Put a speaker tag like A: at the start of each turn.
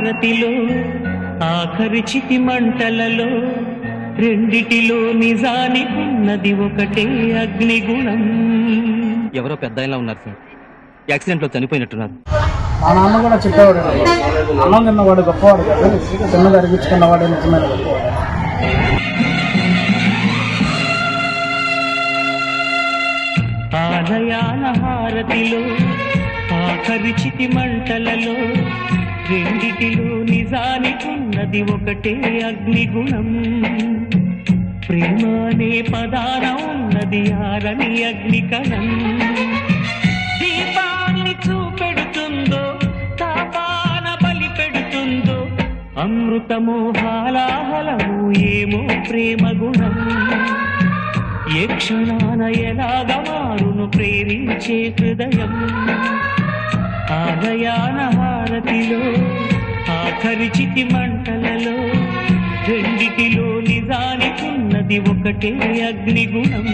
A: హారతిలో ఆఖరి చితి మంటలలో రెండిటిలో నిజానికున్నది ఒకటే అగ్నిగుణం.
B: ఎవరో పెద్ద ఆయనలా ఉన్నారు సార్, యాక్సిడెంట్లో చనిపోయినట్టున్నారు.
C: మా నాన్న కూడా చెప్పేవాడు, అన్నం తిన్నవాడు గొప్పవాడు కాదు, చిన్నగా అరిగించుకున్నవాడు నిజమైన గొప్పవాడు.
A: ఆలయాల హారతిలో ఆఖరి చితి మంటలలో రెండిటిలో నిజానికున్నది ఒకటే అగ్నిగుణం. ప్రేమ అనే పదాన ఉన్నది ఆరని అగ్నికణం. దీపాన్ని చూపెడుతుందో తాపాన బలి పెడుతుందో అమృతమో హాలాహలము ఏమో ప్రేమ గుణం. ఏ క్షణాన ఎలాగ మారును ప్రేమించే హృదయం. ఆలయాన హారతిలో ఆఖరి చితి మంటలలో రెండిటిలో నిజానికున్నది ఒకటే అగ్నిగుణం.